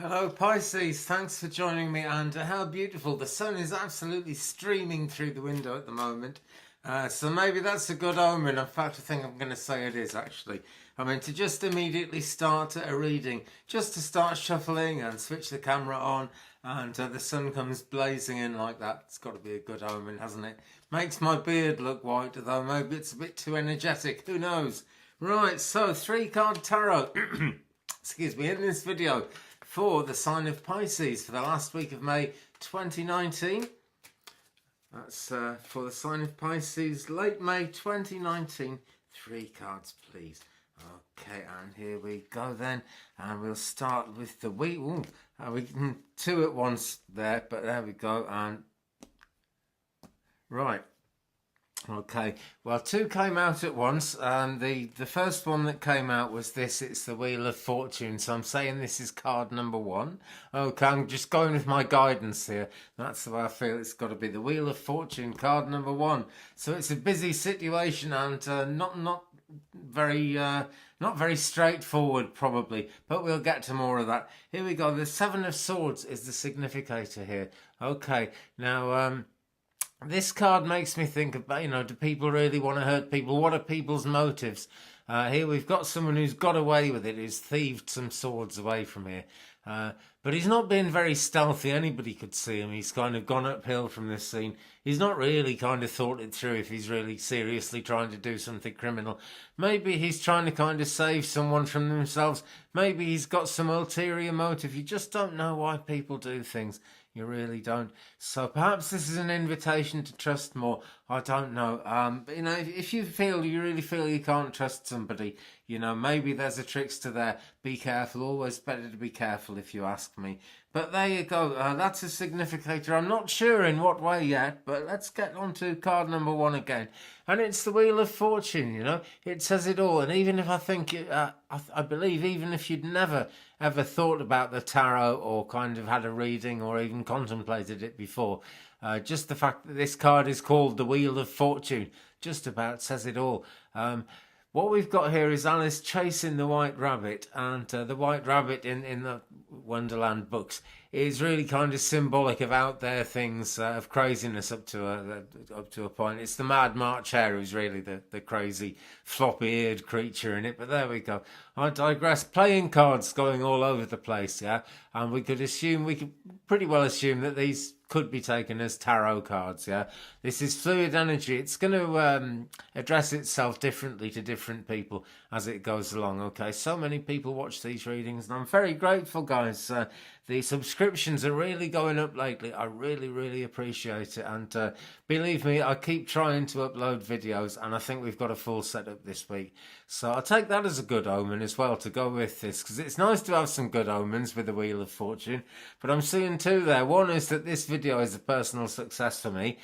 Hello Pisces, thanks for joining me, and how beautiful. The sun is absolutely streaming through the window at the moment, so maybe that's a good omen. In fact, I think I'm going to say it is actually. I mean, to just immediately start a reading, just to start shuffling and switch the camera on, and the sun comes blazing in like that, it's got to be a good omen, hasn't it? Makes my beard look white, though maybe it's a bit too energetic, who knows? Right, so 3-card tarot, excuse me, in this video, for the sign of Pisces for the last week of May 2019. That's for the sign of Pisces, late May 2019. 3 cards, please. Okay, and here we go then. And we'll start with the wheel. We can 2 at once there, but there we go. And right. Okay, well 2 came out at once. The first one that came out was this. It's the Wheel of Fortune, so I'm saying this is card number 1. Okay, I'm just going with my guidance here. That's the way I feel it's got to be. The Wheel of Fortune, card number 1. So it's a busy situation and not very straightforward probably, but we'll get to more of that. Here we go. The 7 of Swords is the significator here. Okay, now this card makes me think about, do people really want to hurt people? What are people's motives? Here we've got someone who's got away with it, who's thieved some swords away from here. But he's not been very stealthy. Anybody could see him. He's kind of gone uphill from this scene. He's not really kind of thought it through if he's really seriously trying to do something criminal. Maybe he's trying to kind of save someone from themselves. Maybe he's got some ulterior motive. You just don't know why people do things. You really don't. So perhaps this is an invitation to trust more. I don't know. But, if you really feel you can't trust somebody, maybe there's a trickster there. Be careful. Always better to be careful if you ask me. But there you go. That's a significator. I'm not sure in what way yet, but let's get on to card number 1 again. And it's the Wheel of Fortune, It says it all. And even if I think, I believe even if you'd never ever thought about the tarot or kind of had a reading or even contemplated it before, just the fact that this card is called the Wheel of Fortune just about says it all. What we've got here is Alice chasing the white rabbit, and the white rabbit in the Wonderland books is really kind of symbolic of out there things, of craziness up to a point. It's the Mad March Hare who's really the crazy floppy-eared creature in it, but there we go. I digress. Playing cards going all over the place, yeah? And we could pretty well assume that these could be taken as tarot cards, yeah? This is fluid energy. It's going to address itself differently to different people as it goes along, okay? So many people watch these readings, and I'm very grateful, guys. The subscriptions are really going up lately. I really, really appreciate it. And believe me, I keep trying to upload videos, and I think we've got a full setup this week. So I'll take that as a good omen as well to go with this, because it's nice to have some good omens with the Wheel of Fortune. But I'm seeing 2 there. One is that this video is a personal success for me,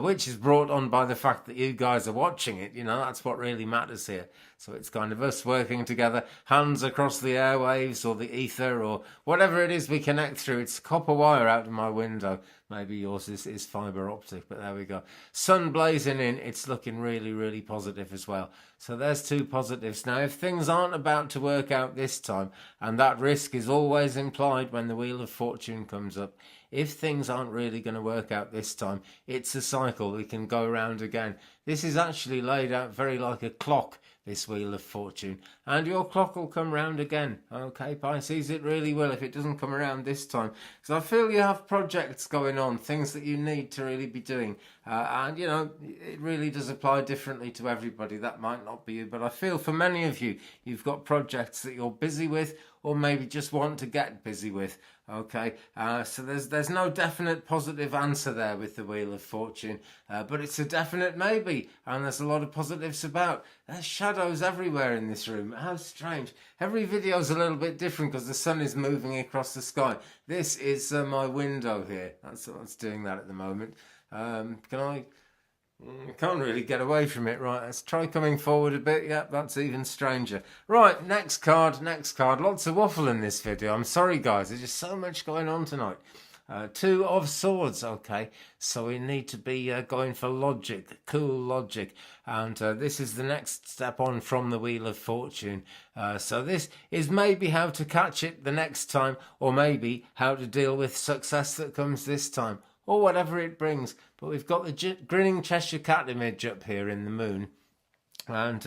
which is brought on by the fact that you guys are watching it. That's what really matters here. So it's kind of us working together, hands across the airwaves or the ether or whatever it is we connect through. It's copper wire out of my window. Maybe yours is fibre optic, but there we go. Sun blazing in. It's looking really, really positive as well. So there's 2 positives. Now, if things aren't about to work out this time, and that risk is always implied when the Wheel of Fortune comes up, if things aren't really going to work out this time, it's a cycle. We can go around again. This is actually laid out very like a clock, this Wheel of Fortune, and your clock will come round again. Okay, Pisces, it really will if it doesn't come around this time, because I feel you have projects going on, things that you need to really be doing, and it really does apply differently to everybody. That might not be you, but I feel for many of you, you've got projects that you're busy with, or maybe just want to get busy with. Okay, so there's no definite positive answer there with the Wheel of Fortune, but it's a definite maybe, and there's a lot of positives about. There's shadows everywhere in this room. How strange. Every video's a little bit different because the sun is moving across the sky. This is my window here. That's what's doing that at the moment. I can't really get away from it. Right, let's try coming forward a bit. Yep, that's even stranger. Right, next card. Lots of waffle in this video. I'm sorry, guys. There's just so much going on tonight. Two of Swords, okay, so we need to be going for logic, cool logic, and this is the next step on from the Wheel of Fortune. So this is maybe how to catch it the next time, or maybe how to deal with success that comes this time, or whatever it brings. But we've got the grinning Cheshire Cat image up here in the moon, and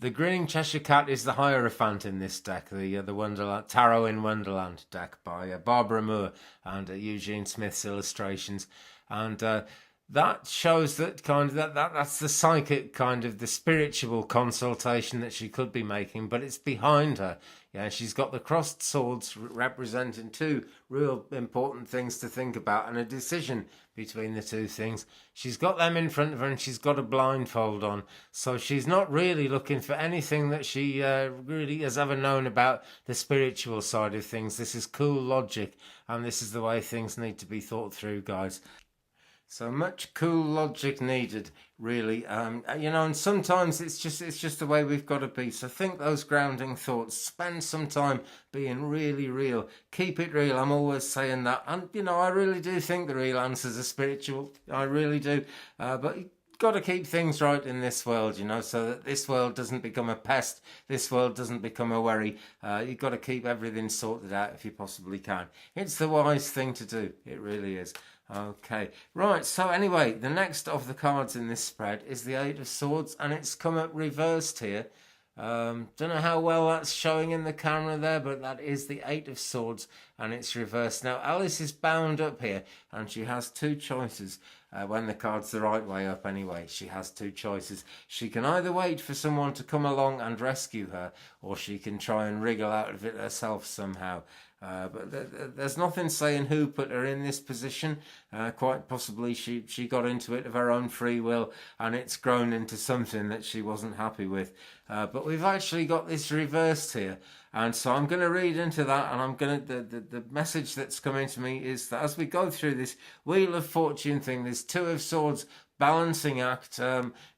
the grinning Cheshire Cat is the Hierophant in this deck, the Wonderland Tarot in Wonderland deck by Barbara Moore and Eugene Smith's illustrations, and that shows that that's the psychic kind of the spiritual consultation that she could be making, but it's behind her. Yeah, she's got the crossed swords representing two real important things to think about and a decision between the two things. She's got them in front of her and she's got a blindfold on. So she's not really looking for anything that she really has ever known about the spiritual side of things. This is cool logic, and this is the way things need to be thought through, guys. So much cool logic needed, really. And sometimes it's just the way we've got to be. So think those grounding thoughts. Spend some time being really real. Keep it real. I'm always saying that. And, I really do think the real answers are spiritual. I really do. But you've got to keep things right in this world, so that this world doesn't become a pest. This world doesn't become a worry. You've got to keep everything sorted out if you possibly can. It's the wise thing to do. It really is. Okay, right, so anyway, the next of the cards in this spread is the Eight of Swords, and it's come up reversed here. Don't know how well that's showing in the camera there, but that is the Eight of Swords, and it's reversed. Now, Alice is bound up here, and she has two choices. When the card's the right way up anyway, she has two choices. She can either wait for someone to come along and rescue her, or she can try and wriggle out of it herself somehow. But there's nothing saying who put her in this position. Quite possibly she got into it of her own free will, and it's grown into something that she wasn't happy with. But we've actually got this reversed here, and so I'm going to read into that, and I'm going to the message that's coming to me is that as we go through this Wheel of Fortune thing, this Two of Swords balancing act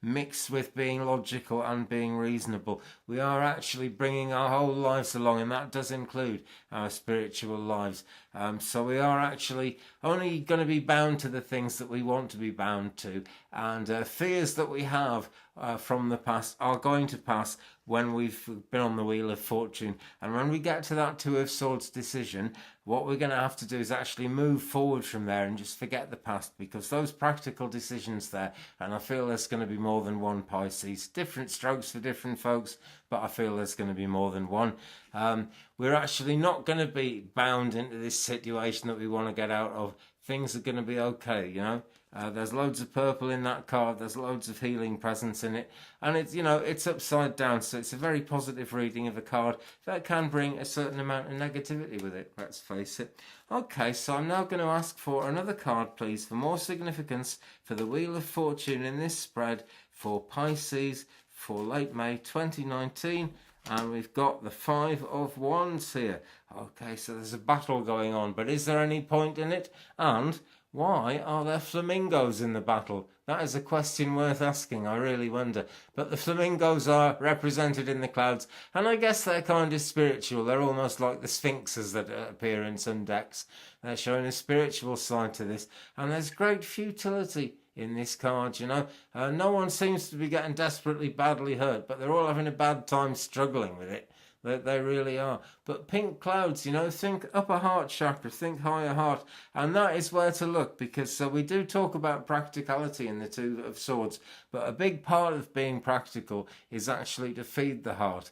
mixed with being logical and being reasonable, we are actually bringing our whole lives along, and that does include our spiritual lives. So we are actually only going to be bound to the things that we want to be bound to, and fears that we have from the past are going to pass when we've been on the Wheel of Fortune. And when we get to that Two of Swords decision, what we're going to have to do is actually move forward from there and just forget the past, because those practical decisions there, and I feel there's going to be more than one Pisces, different strokes for different folks, but I feel there's going to be more than one. We're actually not going to be bound into this situation that we want to get out of. Things are going to be okay, There's loads of purple in that card. There's loads of healing presence in it. And it's upside down. So it's a very positive reading of a card that can bring a certain amount of negativity with it, let's face it. Okay, so I'm now going to ask for another card, please, for more significance for the Wheel of Fortune in this spread for Pisces for late May 2019. And we've got the Five of Wands here. Okay, so there's a battle going on, but is there any point in it? And why are there flamingos in the battle? That is a question worth asking, I really wonder. But the flamingos are represented in the clouds, and I guess they're kind of spiritual. They're almost like the sphinxes that appear in some decks. They're showing a spiritual side to this, and there's great futility in this card, No one seems to be getting desperately badly hurt, but they're all having a bad time struggling with it. They really are. But pink clouds, think upper heart chakra, think higher heart. And that is where to look, because we do talk about practicality in the Two of Swords. But a big part of being practical is actually to feed the heart.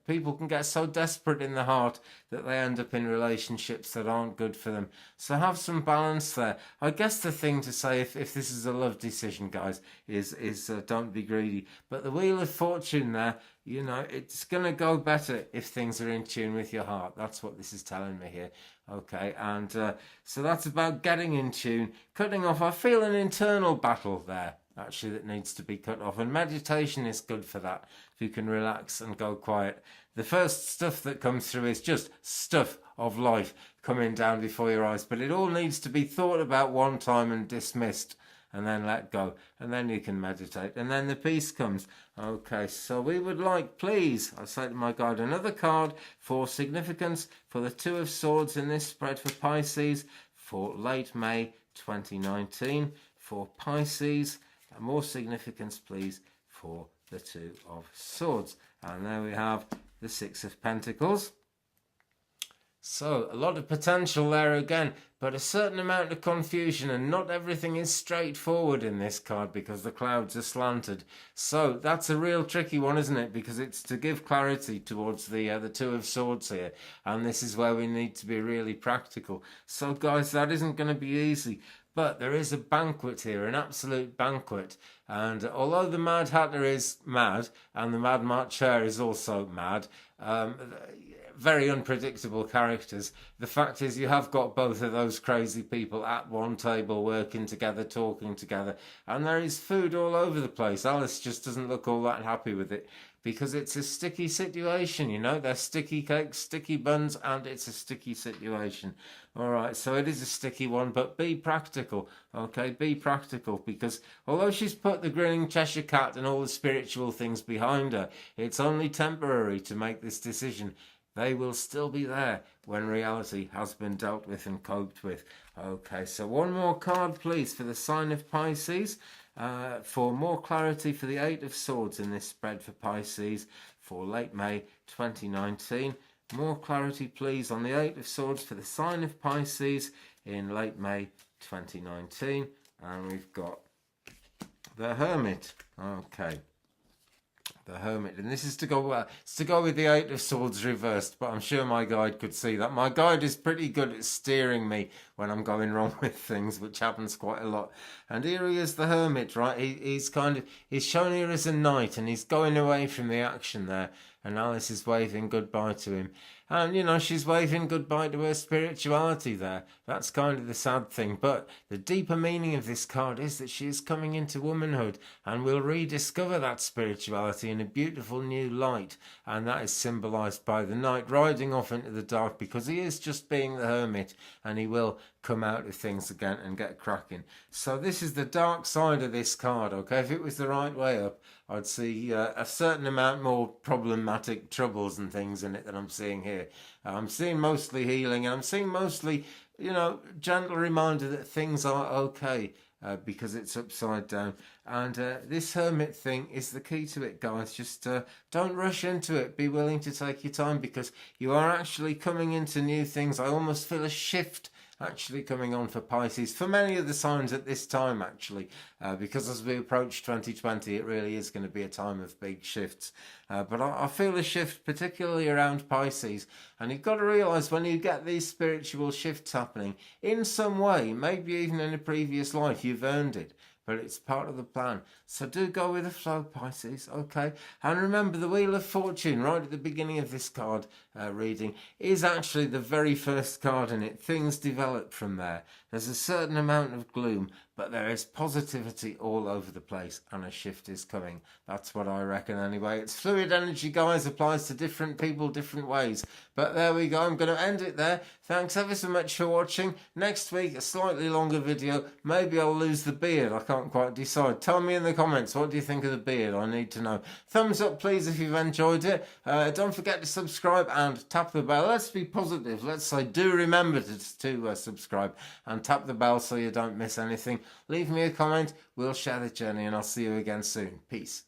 People can get so desperate in the heart that they end up in relationships that aren't good for them. So have some balance there. I guess the thing to say, if this is a love decision, guys, is don't be greedy. But the Wheel of Fortune there, it's going to go better if things are in tune with your heart. That's what this is telling me here. Okay, and so that's about getting in tune, cutting off. I feel an internal battle there, actually, that needs to be cut off. And meditation is good for that, if you can relax and go quiet. The first stuff that comes through is just stuff of life coming down before your eyes. But it all needs to be thought about one time and dismissed. and then let go, and then you can meditate, and then the peace comes. Okay, so we would like, please, I say to my guide, another card for significance for the Two of Swords in this spread for Pisces for late May 2019. For Pisces, more significance, please, for the Two of Swords. And there we have the Six of Pentacles. So, a lot of potential there again, but a certain amount of confusion, and not everything is straightforward in this card because the clouds are slanted. So, that's a real tricky one, isn't it? Because it's to give clarity towards the Two of Swords here, and this is where we need to be really practical. So, guys, that isn't going to be easy. But there is a banquet here, an absolute banquet. And although the Mad Hatter is mad, and the Mad Marcher is also mad, very unpredictable characters, the fact is you have got both of those crazy people at one table working together, talking together, and there is food all over the place. Alice just doesn't look all that happy with it because it's a sticky situation, you know. They're sticky cakes, sticky buns, and it's a sticky situation. All right, so it is a sticky one, but be practical, okay? Be practical, because although she's put the grinning Cheshire Cat and all the spiritual things behind her, it's only temporary to make this decision. They will still be there when reality has been dealt with and coped with. Okay, so one more card, please, for the sign of Pisces. For more clarity for the Eight of Swords in this spread for Pisces for late May 2019. More clarity, please, on the Eight of Swords for the sign of Pisces in late May 2019. And we've got the Hermit. Okay. The Hermit, and this is to go with the Eight of Swords reversed, but I'm sure my guide could see that. My guide is pretty good at steering me when I'm going wrong with things, which happens quite a lot. And here he is, the Hermit, right? He's shown here as a knight, and he's going away from the action there, and Alice is waving goodbye to him. And, you know, she's waving goodbye to her spirituality there. That's kind of the sad thing. But the deeper meaning of this card is that she is coming into womanhood and will rediscover that spirituality in a beautiful new light. And that is symbolised by the knight riding off into the dark, because he is just being the hermit and he will come out of things again and get cracking. So this is the dark side of this card, okay? If it was the right way up, I'd see a certain amount more problematic troubles and things in it than I'm seeing here. I'm seeing mostly healing, and I'm seeing mostly, you know, gentle reminder that things are okay because it's upside down. And this hermit thing is the key to it, guys. Just don't rush into it. Be willing to take your time, because you are actually coming into new things. I almost feel a shift actually coming on for Pisces, for many of the signs at this time, actually, because as we approach 2020, it really is going to be a time of big shifts. But I feel a shift particularly around Pisces, and you've got to realise when you get these spiritual shifts happening, in some way, maybe even in a previous life, you've earned it. But it's part of the plan. So do go with the flow, Pisces, okay? And remember, the Wheel of Fortune, right at the beginning of this card reading, is actually the very first card in it. Things develop from there. There's a certain amount of gloom, but there is positivity all over the place, and a shift is coming. That's what I reckon anyway. It's fluid energy, guys, applies to different people, different ways. But there we go. I'm going to end it there. Thanks ever so much for watching. Next week, a slightly longer video. Maybe I'll lose the beard. I can't quite decide. Tell me in the comments, what do you think of the beard? I need to know. Thumbs up, please, if you've enjoyed it. Don't forget to subscribe and tap the bell. Let's be positive. Let's say do remember to subscribe and tap the bell so you don't miss anything. Leave me a comment. We'll share the journey, and I'll see you again soon. Peace.